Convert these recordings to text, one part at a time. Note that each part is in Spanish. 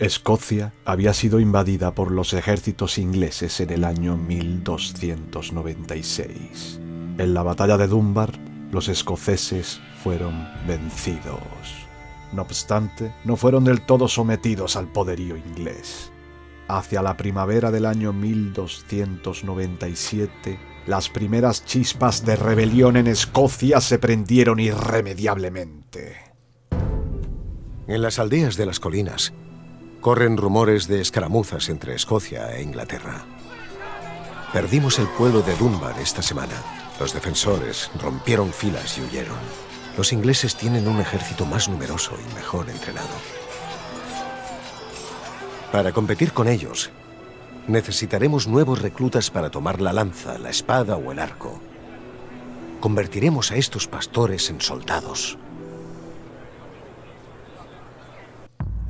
Escocia había sido invadida por los ejércitos ingleses en el año 1296. En la batalla de Dunbar, los escoceses fueron vencidos. No obstante, no fueron del todo sometidos al poderío inglés. Hacia la primavera del año 1297, las primeras chispas de rebelión en Escocia se prendieron irremediablemente. En las aldeas de las colinas, corren rumores de escaramuzas entre Escocia e Inglaterra. Perdimos el pueblo de Dunbar esta semana. Los defensores rompieron filas y huyeron. Los ingleses tienen un ejército más numeroso y mejor entrenado. Para competir con ellos, necesitaremos nuevos reclutas para tomar la lanza, la espada o el arco. Convertiremos a estos pastores en soldados.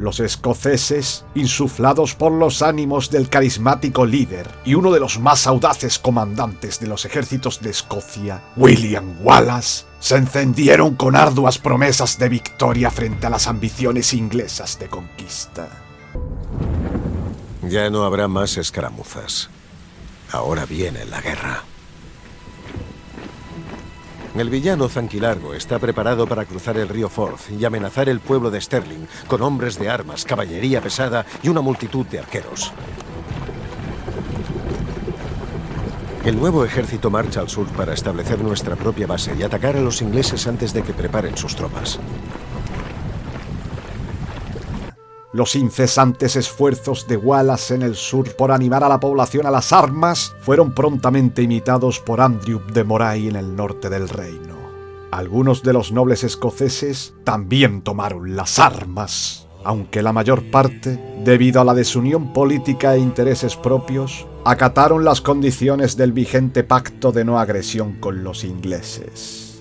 Los escoceses, insuflados por los ánimos del carismático líder y uno de los más audaces comandantes de los ejércitos de Escocia, William Wallace, se encendieron con arduas promesas de victoria frente a las ambiciones inglesas de conquista. Ya no habrá más escaramuzas. Ahora viene la guerra. El villano Zanquilargo está preparado para cruzar el río Forth y amenazar el pueblo de Stirling con hombres de armas, caballería pesada y una multitud de arqueros. El nuevo ejército marcha al sur para establecer nuestra propia base y atacar a los ingleses antes de que preparen sus tropas. Los incesantes esfuerzos de Wallace en el sur por animar a la población a las armas fueron prontamente imitados por Andrew de Moray en el norte del reino. Algunos de los nobles escoceses también tomaron las armas, aunque la mayor parte, debido a la desunión política e intereses propios, acataron las condiciones del vigente pacto de no agresión con los ingleses.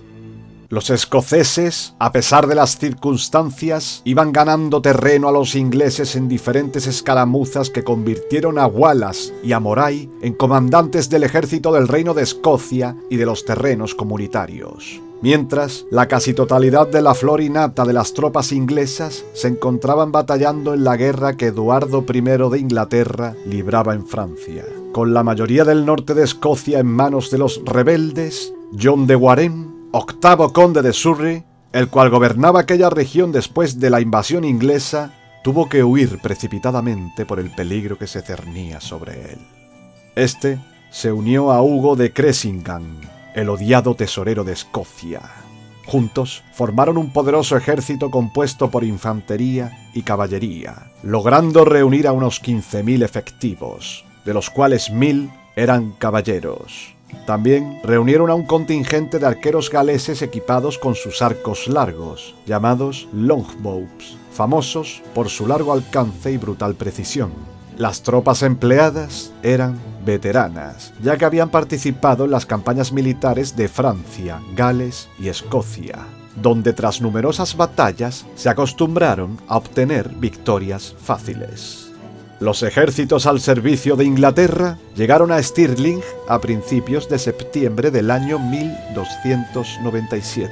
Los escoceses, a pesar de las circunstancias, iban ganando terreno a los ingleses en diferentes escaramuzas que convirtieron a Wallace y a Moray en comandantes del ejército del Reino de Escocia y de los terrenos comunitarios. Mientras, la casi totalidad de la flor y nata de las tropas inglesas se encontraban batallando en la guerra que Eduardo I de Inglaterra libraba en Francia. Con la mayoría del norte de Escocia en manos de los rebeldes, John de Warenne, octavo conde de Surrey, el cual gobernaba aquella región después de la invasión inglesa, tuvo que huir precipitadamente por el peligro que se cernía sobre él. Este se unió a Hugo de Cressingham, el odiado tesorero de Escocia. Juntos formaron un poderoso ejército compuesto por infantería y caballería, logrando reunir a unos 15.000 efectivos, de los cuales 1.000 eran caballeros. También reunieron a un contingente de arqueros galeses equipados con sus arcos largos, llamados longbows, famosos por su largo alcance y brutal precisión. Las tropas empleadas eran veteranas, ya que habían participado en las campañas militares de Francia, Gales y Escocia, donde tras numerosas batallas se acostumbraron a obtener victorias fáciles. Los ejércitos al servicio de Inglaterra llegaron a Stirling a principios de septiembre del año 1297.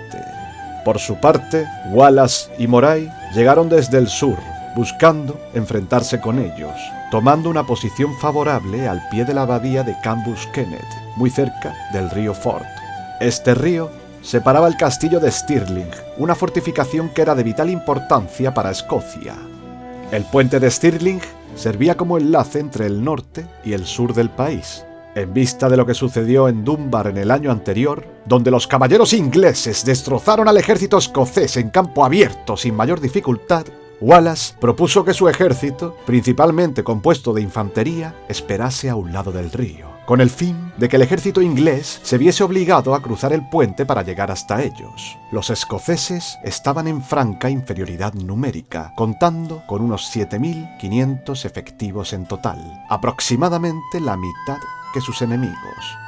Por su parte, Wallace y Moray llegaron desde el sur, buscando enfrentarse con ellos, tomando una posición favorable al pie de la abadía de Cambus Kenneth, muy cerca del río Forth. Este río separaba el castillo de Stirling, una fortificación que era de vital importancia para Escocia. El puente de Stirling servía como enlace entre el norte y el sur del país. En vista de lo que sucedió en Dunbar en el año anterior, donde los caballeros ingleses destrozaron al ejército escocés en campo abierto sin mayor dificultad, Wallace propuso que su ejército, principalmente compuesto de infantería, esperase a un lado del río, con el fin de que el ejército inglés se viese obligado a cruzar el puente para llegar hasta ellos. Los escoceses estaban en franca inferioridad numérica, contando con unos 7.500 efectivos en total, aproximadamente la mitad que sus enemigos.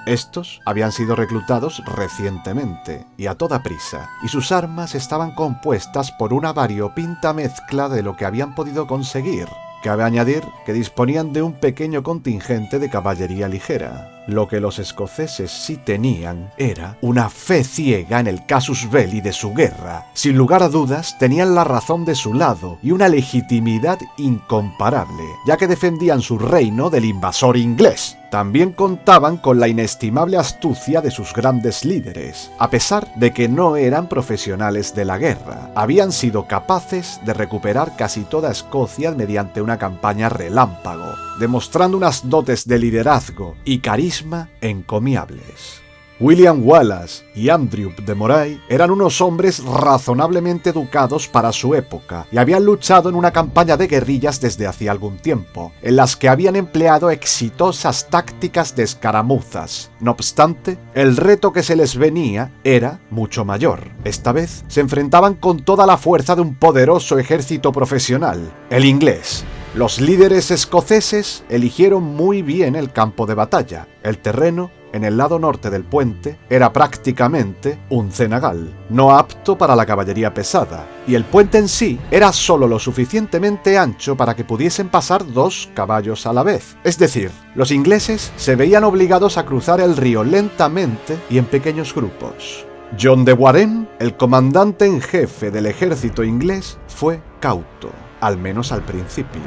Estos habían sido reclutados recientemente y a toda prisa, y sus armas estaban compuestas por una variopinta mezcla de lo que habían podido conseguir. Cabe añadir que disponían de un pequeño contingente de caballería ligera. Lo que los escoceses sí tenían era una fe ciega en el casus belli de su guerra. Sin lugar a dudas, tenían la razón de su lado y una legitimidad incomparable, ya que defendían su reino del invasor inglés. También contaban con la inestimable astucia de sus grandes líderes. A pesar de que no eran profesionales de la guerra, habían sido capaces de recuperar casi toda Escocia mediante una campaña relámpago, demostrando unas dotes de liderazgo y carisma encomiables. William Wallace y Andrew de Moray eran unos hombres razonablemente educados para su época y habían luchado en una campaña de guerrillas desde hacía algún tiempo, en las que habían empleado exitosas tácticas de escaramuzas. No obstante, el reto que se les venía era mucho mayor. Esta vez se enfrentaban con toda la fuerza de un poderoso ejército profesional, el inglés. Los líderes escoceses eligieron muy bien el campo de batalla. El terreno en el lado norte del puente era prácticamente un cenagal, no apto para la caballería pesada, y el puente en sí era solo lo suficientemente ancho para que pudiesen pasar 2 caballos a la vez. Es decir, los ingleses se veían obligados a cruzar el río lentamente y en pequeños grupos. John de Warenne, el comandante en jefe del ejército inglés, fue cauto, al menos al principio.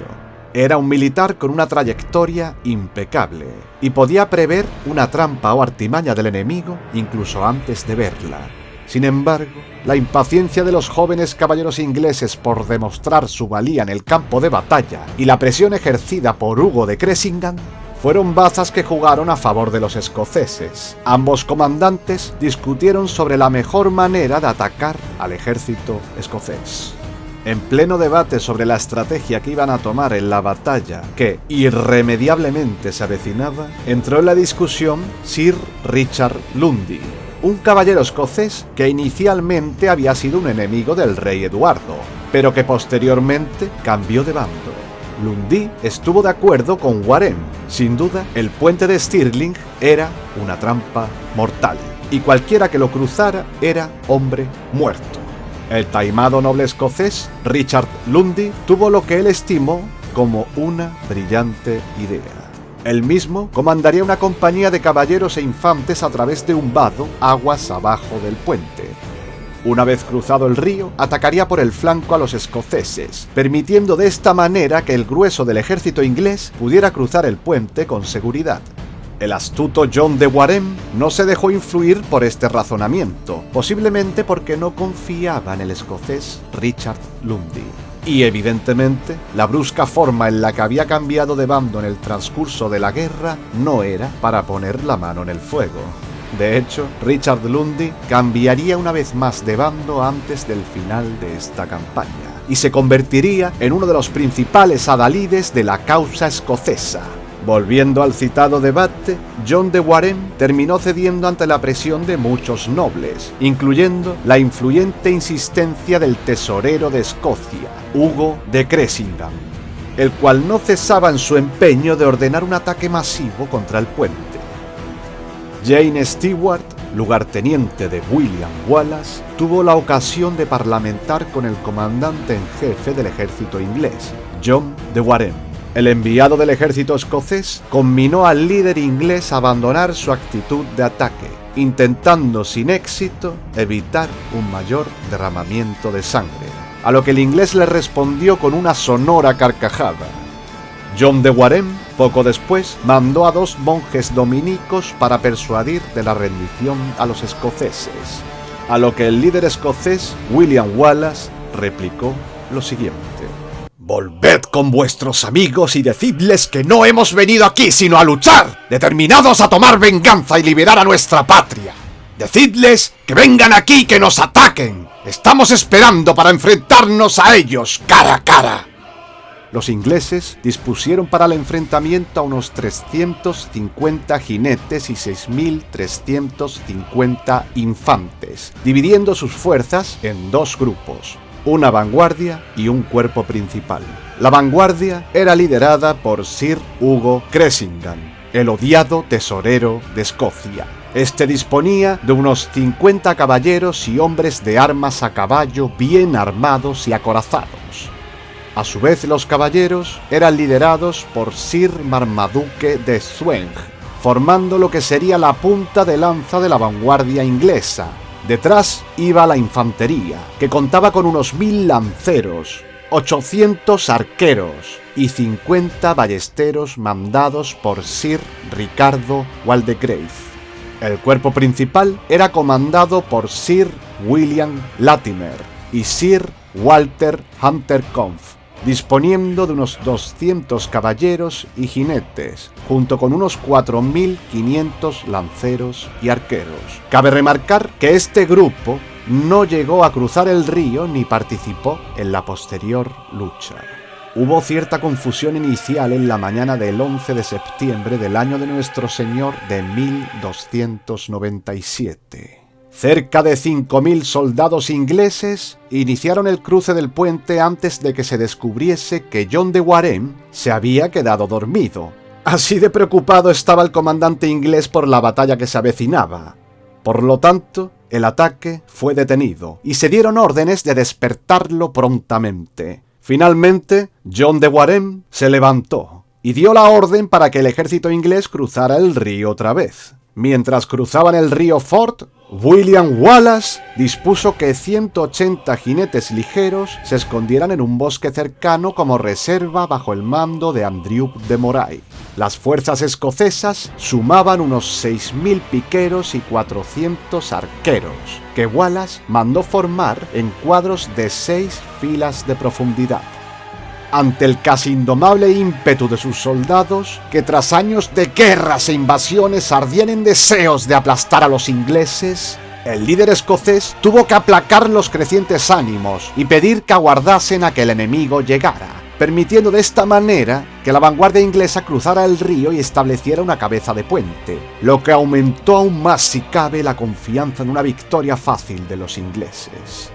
Era un militar con una trayectoria impecable y podía prever una trampa o artimaña del enemigo incluso antes de verla. Sin embargo, la impaciencia de los jóvenes caballeros ingleses por demostrar su valía en el campo de batalla y la presión ejercida por Hugo de Cressingham fueron bazas que jugaron a favor de los escoceses. Ambos comandantes discutieron sobre la mejor manera de atacar al ejército escocés. En pleno debate sobre la estrategia que iban a tomar en la batalla que irremediablemente se avecinaba, entró en la discusión Sir Richard Lundy, un caballero escocés que inicialmente había sido un enemigo del rey Eduardo, pero que posteriormente cambió de bando. Lundy estuvo de acuerdo con Warenne. Sin duda, el puente de Stirling era una trampa mortal, y cualquiera que lo cruzara era hombre muerto. El taimado noble escocés, Richard Lundy, tuvo lo que él estimó como una brillante idea. Él mismo comandaría una compañía de caballeros e infantes a través de un vado aguas abajo del puente. Una vez cruzado el río, atacaría por el flanco a los escoceses, permitiendo de esta manera que el grueso del ejército inglés pudiera cruzar el puente con seguridad. El astuto John de Warenne no se dejó influir por este razonamiento, posiblemente porque no confiaba en el escocés Richard Lundy. Y evidentemente, la brusca forma en la que había cambiado de bando en el transcurso de la guerra no era para poner la mano en el fuego. De hecho, Richard Lundy cambiaría una vez más de bando antes del final de esta campaña, y se convertiría en uno de los principales adalides de la causa escocesa. Volviendo al citado debate, John de Warenne terminó cediendo ante la presión de muchos nobles, incluyendo la influyente insistencia del tesorero de Escocia, Hugo de Cressingham, el cual no cesaba en su empeño de ordenar un ataque masivo contra el puente. Jane Stewart, lugarteniente de William Wallace, tuvo la ocasión de parlamentar con el comandante en jefe del ejército inglés, John de Warenne. El enviado del ejército escocés conminó al líder inglés a abandonar su actitud de ataque, intentando sin éxito evitar un mayor derramamiento de sangre, a lo que el inglés le respondió con una sonora carcajada. John de Warenne, poco después, mandó a 2 monjes dominicos para persuadir de la rendición a los escoceses, a lo que el líder escocés, William Wallace, replicó lo siguiente: «Volved con vuestros amigos y decidles que no hemos venido aquí sino a luchar, determinados a tomar venganza y liberar a nuestra patria. Decidles que vengan aquí y que nos ataquen. Estamos esperando para enfrentarnos a ellos cara a cara». Los ingleses dispusieron para el enfrentamiento a unos 350 jinetes y 6.350 infantes, dividiendo sus fuerzas en 2 grupos, una vanguardia y un cuerpo principal. La vanguardia era liderada por Sir Hugo Cressingham, el odiado tesorero de Escocia. Este disponía de unos 50 caballeros y hombres de armas a caballo bien armados y acorazados. A su vez, los caballeros eran liderados por Sir Marmaduke de Swain, formando lo que sería la punta de lanza de la vanguardia inglesa. Detrás iba la infantería, que contaba con unos 1000 lanceros, 800 arqueros y 50 ballesteros mandados por Sir Ricardo Waldegrave. El cuerpo principal era comandado por Sir William Latimer y Sir Walter Hunter-Conf, disponiendo de unos 200 caballeros y jinetes, junto con unos 4.500 lanceros y arqueros. Cabe remarcar que este grupo no llegó a cruzar el río ni participó en la posterior lucha. Hubo cierta confusión inicial en la mañana del 11 de septiembre del año de Nuestro Señor de 1297. Cerca de 5.000 soldados ingleses iniciaron el cruce del puente antes de que se descubriese que John de Warenne se había quedado dormido. Así de preocupado estaba el comandante inglés por la batalla que se avecinaba. Por lo tanto, el ataque fue detenido y se dieron órdenes de despertarlo prontamente. Finalmente, John de Warenne se levantó y dio la orden para que el ejército inglés cruzara el río otra vez. Mientras cruzaban el río Forth, William Wallace dispuso que 180 jinetes ligeros se escondieran en un bosque cercano como reserva bajo el mando de Andrew de Moray. Las fuerzas escocesas sumaban unos 6.000 piqueros y 400 arqueros, que Wallace mandó formar en cuadros de 6 filas de profundidad. Ante el casi indomable ímpetu de sus soldados, que tras años de guerras e invasiones ardían en deseos de aplastar a los ingleses, el líder escocés tuvo que aplacar los crecientes ánimos y pedir que aguardasen a que el enemigo llegara, permitiendo de esta manera que la vanguardia inglesa cruzara el río y estableciera una cabeza de puente, lo que aumentó aún más, si cabe, la confianza en una victoria fácil de los ingleses.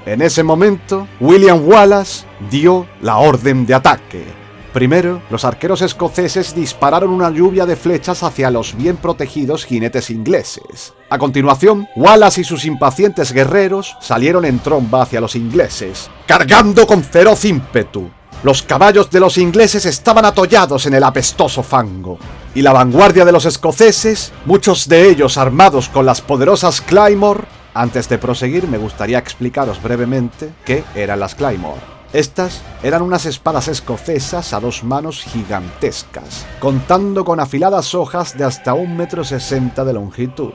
En ese momento, William Wallace dio la orden de ataque. Primero, los arqueros escoceses dispararon una lluvia de flechas hacia los bien protegidos jinetes ingleses. A continuación, Wallace y sus impacientes guerreros salieron en tromba hacia los ingleses, cargando con feroz ímpetu. Los caballos de los ingleses estaban atollados en el apestoso fango, y la vanguardia de los escoceses, muchos de ellos armados con las poderosas Claymore. Antes de proseguir, me gustaría explicaros brevemente qué eran las Claymore. Estas eran unas espadas escocesas a 2 manos gigantescas, contando con afiladas hojas de hasta 1,60 m de longitud.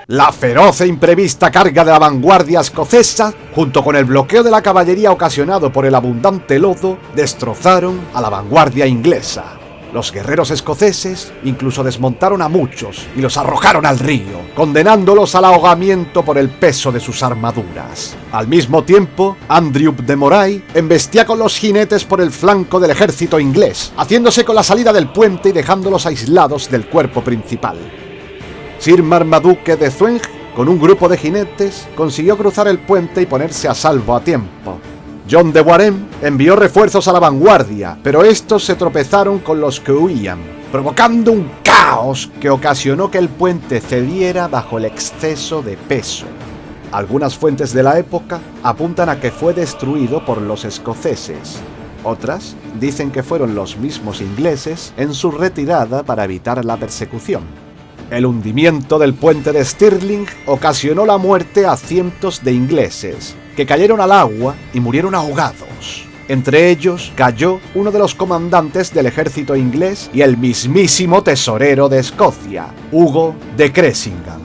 La feroz e imprevista carga de la vanguardia escocesa, junto con el bloqueo de la caballería ocasionado por el abundante lodo, destrozaron a la vanguardia inglesa. Los guerreros escoceses incluso desmontaron a muchos y los arrojaron al río, condenándolos al ahogamiento por el peso de sus armaduras. Al mismo tiempo, Andrew de Moray embestía con los jinetes por el flanco del ejército inglés, haciéndose con la salida del puente y dejándolos aislados del cuerpo principal. Sir Marmaduke de Zwing, con un grupo de jinetes, consiguió cruzar el puente y ponerse a salvo a tiempo. John de Warenne envió refuerzos a la vanguardia, pero estos se tropezaron con los que huían, provocando un caos que ocasionó que el puente cediera bajo el exceso de peso. Algunas fuentes de la época apuntan a que fue destruido por los escoceses. Otras dicen que fueron los mismos ingleses en su retirada para evitar la persecución. El hundimiento del puente de Stirling ocasionó la muerte a cientos de ingleses, que cayeron al agua y murieron ahogados. Entre ellos cayó uno de los comandantes del ejército inglés y el mismísimo tesorero de Escocia, Hugo de Cressingham.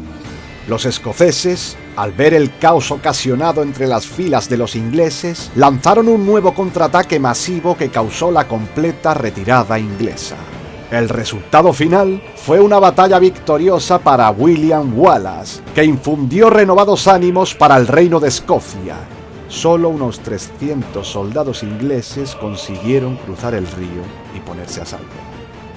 Los escoceses, al ver el caos ocasionado entre las filas de los ingleses, lanzaron un nuevo contraataque masivo que causó la completa retirada inglesa. El resultado final fue una batalla victoriosa para William Wallace, que infundió renovados ánimos para el reino de Escocia. Solo unos 300 soldados ingleses consiguieron cruzar el río y ponerse a salvo.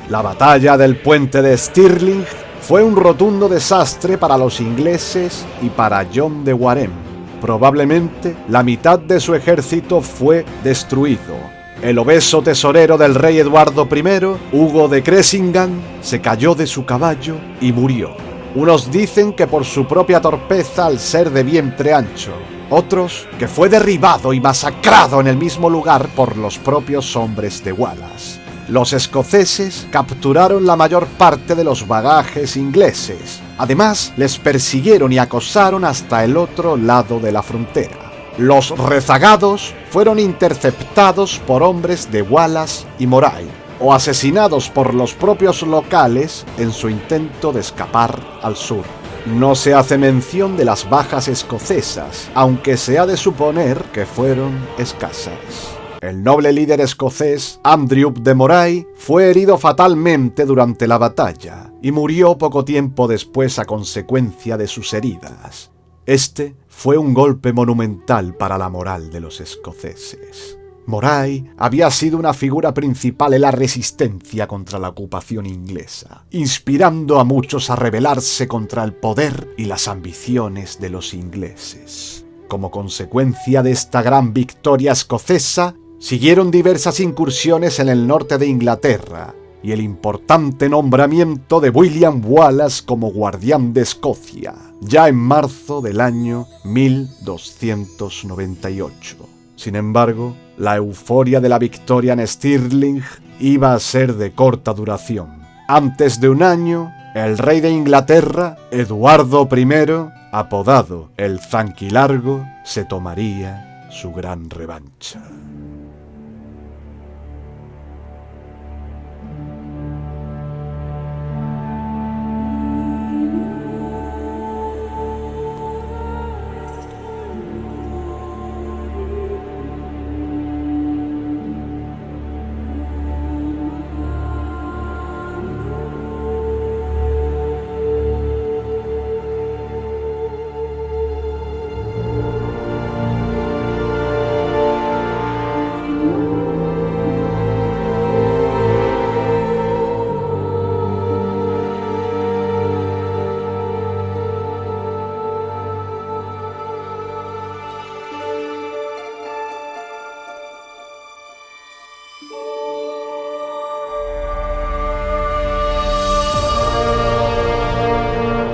La batalla del puente de Stirling fue un rotundo desastre para los ingleses y para John de Warenne. Probablemente la mitad de su ejército fue destruido. El obeso tesorero del rey Eduardo I, Hugo de Cressingham, se cayó de su caballo y murió. Unos dicen que por su propia torpeza al ser de vientre ancho, otros que fue derribado y masacrado en el mismo lugar por los propios hombres de Wallace. Los escoceses capturaron la mayor parte de los bagajes ingleses. Además, les persiguieron y acosaron hasta el otro lado de la frontera. Los rezagados fueron interceptados por hombres de Wallace y Moray, o asesinados por los propios locales en su intento de escapar al sur. No se hace mención de las bajas escocesas, aunque se ha de suponer que fueron escasas. El noble líder escocés Andrew de Moray fue herido fatalmente durante la batalla y murió poco tiempo después a consecuencia de sus heridas. Este fue un golpe monumental para la moral de los escoceses. Moray había sido una figura principal en la resistencia contra la ocupación inglesa, inspirando a muchos a rebelarse contra el poder y las ambiciones de los ingleses. Como consecuencia de esta gran victoria escocesa, siguieron diversas incursiones en el norte de Inglaterra y el importante nombramiento de William Wallace como guardián de Escocia, ya en marzo del año 1298. Sin embargo, la euforia de la victoria en Stirling iba a ser de corta duración. Antes de un año, el rey de Inglaterra, Eduardo I, apodado el Zanquilargo, se tomaría su gran revancha.